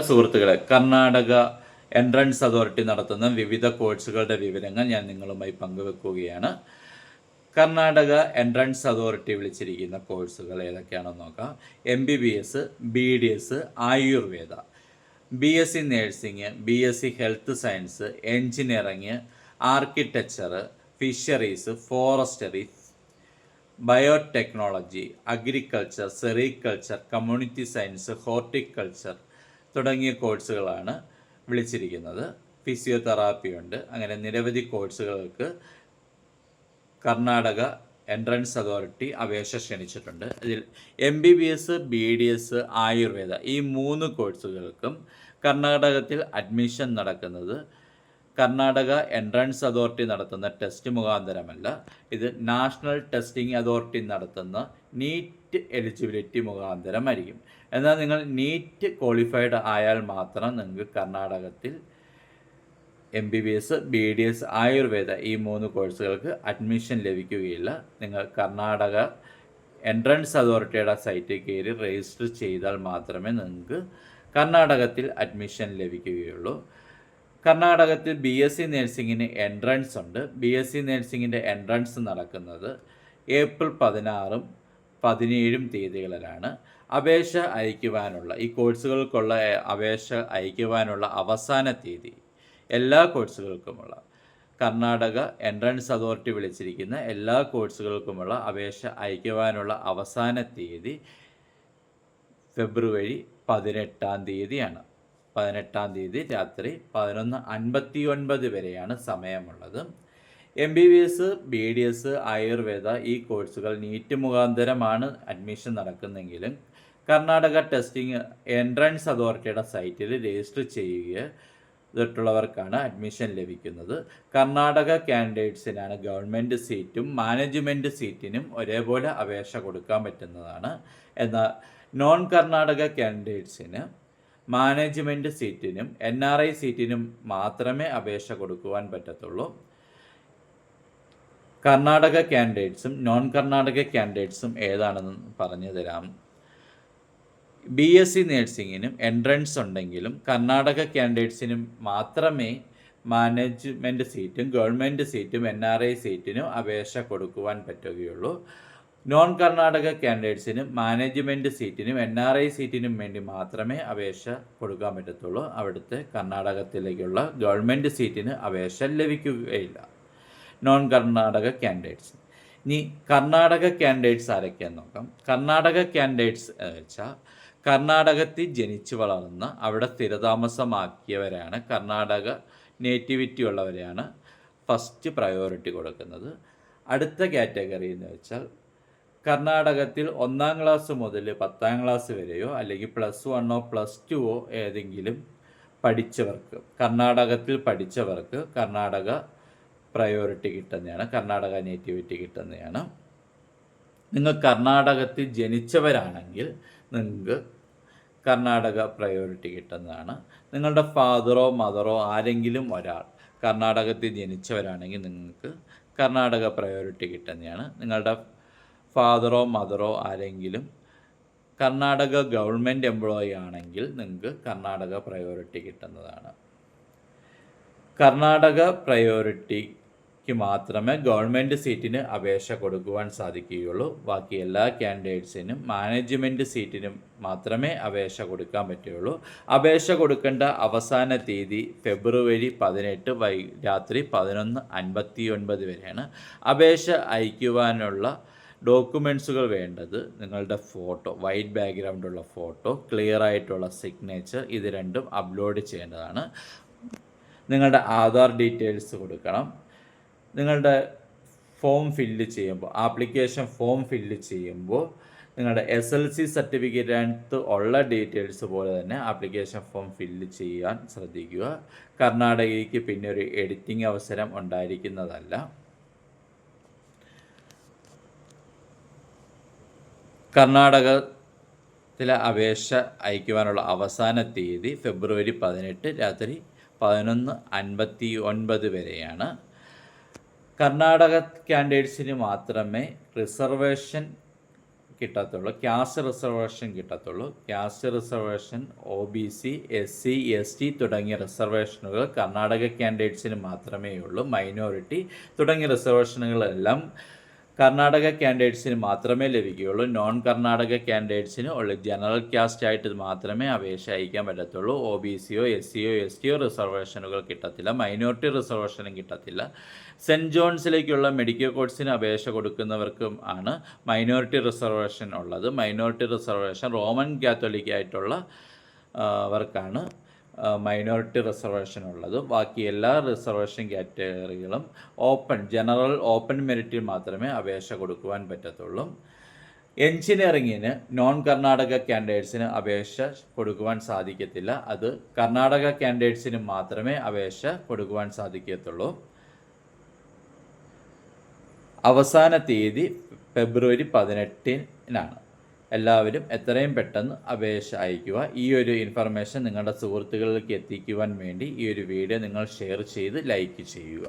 സുഹൃത്തുക്കളെ, Karnataka entrance authority നടത്തുന്ന വിവിധ കോഴ്സുകളുടെ വിവരങ്ങൾ ഞാൻ നിങ്ങളുമായി പങ്കുവെക്കുകയാണ്. കർണാടക എൻട്രൻസ് അതോറിറ്റി വിളിച്ചിരിക്കുന്ന കോഴ്സുകൾ ഏതൊക്കെയാണെന്ന് നോക്കാം. MBBS, BDS, Ayurveda, BSc nursing, BSc health science, engineering, architecture, fisheries, forestry, biotechnology, agriculture, sericulture, community science, horticulture തുടങ്ങിയ കോഴ്സുകളാണ് വിളിച്ചിരിക്കുന്നത്. ഫിസിയോതെറാപ്പി ഉണ്ട്. അങ്ങനെ നിരവധി കോഴ്സുകൾക്ക് കർണാടക എൻട്രൻസ് അതോറിറ്റി അപേക്ഷ ക്ഷണിച്ചിട്ടുണ്ട്. ഇതിൽ MBBS, BDS, ആയുർവേദ ഈ 3 കോഴ്സുകൾക്കും കർണാടകത്തിൽ അഡ്മിഷൻ നടക്കുന്നത് കർണാടക എൻട്രൻസ് അതോറിറ്റി നടത്തുന്ന ടെസ്റ്റ് മുഖാന്തരമല്ല. ഇത് നാഷണൽ ടെസ്റ്റിംഗ് അതോറിറ്റി നടത്തുന്ന നീറ്റ് എലിജിബിലിറ്റി മുഖാന്തരമായിരിക്കും. എന്നാൽ നിങ്ങൾ നീറ്റ് ക്വാളിഫൈഡ് ആയാൽ മാത്രം നിങ്ങൾക്ക് കർണാടകത്തിൽ MBBS, BDS, ആയുർവേദ ഈ 3 കോഴ്സുകൾക്ക് അഡ്മിഷൻ ലഭിക്കുകയില്ല. നിങ്ങൾ കർണാടക എൻട്രൻസ് അതോറിറ്റിയുടെ സൈറ്റിൽ കയറി രജിസ്റ്റർ ചെയ്താൽ മാത്രമേ നിങ്ങൾക്ക് കർണാടകത്തിൽ അഡ്മിഷൻ ലഭിക്കുകയുള്ളൂ. കർണാടകത്തിൽ BSc നേഴ്സിങ്ങിന് എൻട്രൻസ് ഉണ്ട്. BSc നേഴ്സിങ്ങിൻ്റെ എൻട്രൻസ് നടക്കുന്നത് ഏപ്രിൽ 16ഉം 17ഉം തീയതികളിലാണ്. അപേക്ഷ അയക്കുവാനുള്ള ഈ കോഴ്സുകൾക്കുള്ള അപേക്ഷ അയക്കുവാനുള്ള അവസാന തീയതി എല്ലാ കോഴ്സുകൾക്കുമുള്ള കർണാടക എൻട്രൻസ് അതോറിറ്റി വിളിച്ചിരിക്കുന്ന എല്ലാ കോഴ്സുകൾക്കുമുള്ള അപേക്ഷ അയക്കുവാനുള്ള അവസാന തീയതി ഫെബ്രുവരി 18-ാം തീയതിയാണ്. 18-ാം തീയതി രാത്രി 11:59 വരെയാണ് സമയമുള്ളത്. MBBS, BDS, ആയുർവേദ ഈ കോഴ്സുകൾ നീറ്റ് മുഖാന്തരമാണ് അഡ്മിഷൻ നടക്കുന്നെങ്കിലും കർണാടക ടെസ്റ്റിംഗ് എൻട്രൻസ് അതോറിറ്റിയുടെ സൈറ്റിൽ രജിസ്റ്റർ ചെയ്തിട്ടുള്ളവർക്കാണ് അഡ്മിഷൻ ലഭിക്കുന്നത്. കർണാടക കാൻഡിഡേറ്റ്സിനാണ് ഗവൺമെൻറ് സീറ്റും മാനേജ്മെൻറ്റ് സീറ്റിനും ഒരേപോലെ അപേക്ഷ കൊടുക്കാൻ പറ്റുന്നതാണ്. എന്നാൽ നോൺ കർണാടക കാൻഡിഡേറ്റ്സിന് മാനേജ്മെൻറ്റ് സീറ്റിനും NRI സീറ്റിനും മാത്രമേ അപേക്ഷ കൊടുക്കുവാൻ പറ്റത്തുള്ളൂ. കർണാടക കാൻഡിഡേറ്റ്സും നോൺ കർണാടക കാൻഡിഡേറ്റ്സും ഏതാണെന്ന് പറഞ്ഞു തരാം. BSc നേഴ്സിങ്ങിനും എൻട്രൻസ് ഉണ്ടെങ്കിലും കർണാടക കാൻഡിഡേറ്റ്സിനും മാത്രമേ മാനേജ്മെൻറ്റ് സീറ്റും ഗവൺമെൻറ് സീറ്റും NRI സീറ്റിനും അപേക്ഷ കൊടുക്കുവാൻ പറ്റുകയുള്ളൂ. നോൺ കർണാടക കാൻഡിഡേറ്റ്സിനും മാനേജ്മെൻറ്റ് സീറ്റിനും NRI സീറ്റിനും വേണ്ടി മാത്രമേ അപേക്ഷ കൊടുക്കാൻ പറ്റത്തുള്ളൂ. അവിടുത്തെ കർണാടകത്തിലേക്കുള്ള ഗവൺമെൻറ് സീറ്റിന് അപേക്ഷ ലഭിക്കുകയില്ല നോൺ കർണാടക കാൻഡിഡേറ്റ്സ്. ഇനി കർണാടക കാൻഡിഡേറ്റ്സ് ആരൊക്കെയാന്ന് നോക്കാം. കർണാടക കാൻഡിഡേറ്റ്സ് എന്ന് വെച്ചാൽ കർണാടകത്തിൽ ജനിച്ചു വളർന്ന് അവിടെ സ്ഥിരതാമസമാക്കിയവരാണ്. കർണാടക നേറ്റിവിറ്റി ഉള്ളവരെയാണ് ഫസ്റ്റ് പ്രയോറിറ്റി കൊടുക്കുന്നത്. അടുത്ത കാറ്റഗറി എന്ന് വെച്ചാൽ കർണാടകത്തിൽ 1-ാം ക്ലാസ് മുതൽ 10-ാം ക്ലാസ് വരെയോ അല്ലെങ്കിൽ +1 +2 ഏതെങ്കിലും പഠിച്ചവർക്ക് കർണാടകത്തിൽ പഠിച്ചവർക്ക് കർണാടക പ്രയോറിറ്റി കിട്ടുന്നതാണ്, കർണാടക നേറ്റിവിറ്റി കിട്ടുന്നതാണ്. നിങ്ങൾ കർണാടകത്തിൽ ജനിച്ചവരാണെങ്കിൽ നിങ്ങൾക്ക് കർണാടക പ്രയോറിറ്റി കിട്ടുന്നതാണ്. നിങ്ങളുടെ ഫാദറോ മദറോ ആരെങ്കിലും ഒരാൾ കർണാടകത്തിൽ ജനിച്ചവരാണെങ്കിൽ നിങ്ങൾക്ക് കർണാടക പ്രയോറിറ്റി കിട്ടുന്നതാണ്. നിങ്ങളുടെ ഫാദറോ മദറോ ആരെങ്കിലും കർണാടക ഗവൺമെൻറ് എംപ്ലോയി ആണെങ്കിൽ നിങ്ങൾക്ക് കർണാടക പ്രയോറിറ്റി കിട്ടുന്നതാണ്. കർണാടക പ്രയോറിറ്റിക്ക് മാത്രമേ ഗവൺമെൻറ് സീറ്റിന് അപേക്ഷ കൊടുക്കുവാൻ സാധിക്കുകയുള്ളൂ. ബാക്കി എല്ലാ കാൻഡിഡേറ്റ്സിനും മാനേജ്മെൻറ്റ് സീറ്റിനും മാത്രമേ അപേക്ഷ കൊടുക്കാൻ പറ്റുകയുള്ളൂ. അപേക്ഷ കൊടുക്കേണ്ട അവസാന തീയതി ഫെബ്രുവരി 18 രാത്രി 11:59 വരെയാണ്. അപേക്ഷ അയക്കുവാനുള്ള ഡോക്യുമെൻറ്റ്സുകൾ വേണ്ടത് നിങ്ങളുടെ ഫോട്ടോ, വൈറ്റ് ബാക്ക്ഗ്രൗണ്ടുള്ള ഫോട്ടോ, ക്ലിയർ ആയിട്ടുള്ള സിഗ്നേച്ചർ, ഇത് രണ്ടും അപ്ലോഡ് ചെയ്യേണ്ടതാണ്. നിങ്ങളുടെ ആധാർ ഡീറ്റെയിൽസ് കൊടുക്കണം. നിങ്ങളുടെ ഫോം ഫില്ല് ചെയ്യുമ്പോൾ, ആപ്ലിക്കേഷൻ ഫോം ഫില്ല് ചെയ്യുമ്പോൾ നിങ്ങളുടെ SLC സർട്ടിഫിക്കറ്റിനകത്ത് ഉള്ള ഡീറ്റെയിൽസ് പോലെ തന്നെ ആപ്ലിക്കേഷൻ ഫോം ഫില്ല് ചെയ്യാൻ ശ്രദ്ധിക്കുക. കർണാടകയ്ക്ക് പിന്നെ ഒരു എഡിറ്റിംഗ് അവസരം ഉണ്ടായിരിക്കുന്നതല്ല. കർണാടകത്തിലെ അപേക്ഷ അയക്കുവാനുള്ള അവസാന തീയതി ഫെബ്രുവരി 18 രാത്രി 11:59 വരെയാണ്. കർണാടക കാൻഡിഡേറ്റ്സിന് മാത്രമേ റിസർവേഷൻ കിട്ടത്തുള്ളൂ, കാസ്റ്റ് റിസർവേഷൻ കിട്ടത്തുള്ളൂ. Caste reservation, OBC, SC, ST തുടങ്ങിയ റിസർവേഷനുകൾ കർണാടക കാൻഡിഡേറ്റ്സിന് മാത്രമേ ഉള്ളൂ. മൈനോറിറ്റി തുടങ്ങിയ റിസർവേഷനുകളെല്ലാം കർണാടക കാൻഡിഡേറ്റ്സിന് മാത്രമേ ലഭിക്കുകയുള്ളൂ. നോൺ കർണാടക കാൻഡിഡേറ്റ്സിന് ഉള്ള ജനറൽ കാസ്റ്റ് ആയിട്ട് മാത്രമേ അപേക്ഷ അയക്കാൻ പറ്റത്തുള്ളൂ. OBCയോ SCയോ STയോ റിസർവേഷനുകൾ കിട്ടത്തില്ല. മൈനോറിറ്റി റിസർവേഷനും കിട്ടത്തില്ല. സെൻറ്റ് ജോൺസിലേക്കുള്ള മെഡിക്കൽ കോഴ്സിന് അപേക്ഷ കൊടുക്കുന്നവർക്കും ആണ് മൈനോറിറ്റി റിസർവേഷൻ ഉള്ളത്. മൈനോറിറ്റി റിസർവേഷൻ റോമൻ കാത്തോലിക് ആയിട്ടുള്ള അവർക്കാണ് മൈനോറിറ്റി റിസർവേഷൻ ഉള്ളത്. ബാക്കി എല്ലാ റിസർവേഷൻ കാറ്റഗറികളും ജനറൽ ഓപ്പൺ മെറിറ്റിൽ മാത്രമേ അപേക്ഷ കൊടുക്കുവാൻ പറ്റത്തുള്ളൂ. എഞ്ചിനീയറിങ്ങിന് നോൺ കർണാടക കാൻഡിഡേറ്റ്സിന് അപേക്ഷ കൊടുക്കുവാൻ സാധിക്കത്തില്ല. അത് കർണാടക കാൻഡിഡേറ്റ്സിന് മാത്രമേ അപേക്ഷ കൊടുക്കുവാൻ സാധിക്കത്തുള്ളൂ. അവസാന തീയതി ഫെബ്രുവരി 18-നാണ്. എല്ലാവരും എത്രയും പെട്ടെന്ന് അപേക്ഷ അയയ്ക്കുക. ഈ ഒരു ഇൻഫർമേഷൻ നിങ്ങളുടെ സുഹൃത്തുക്കളിലേക്ക് എത്തിക്കുവാൻ വേണ്ടി ഈ ഒരു വീഡിയോ നിങ്ങൾ ഷെയർ ചെയ്ത് ലൈക്ക് ചെയ്യുക.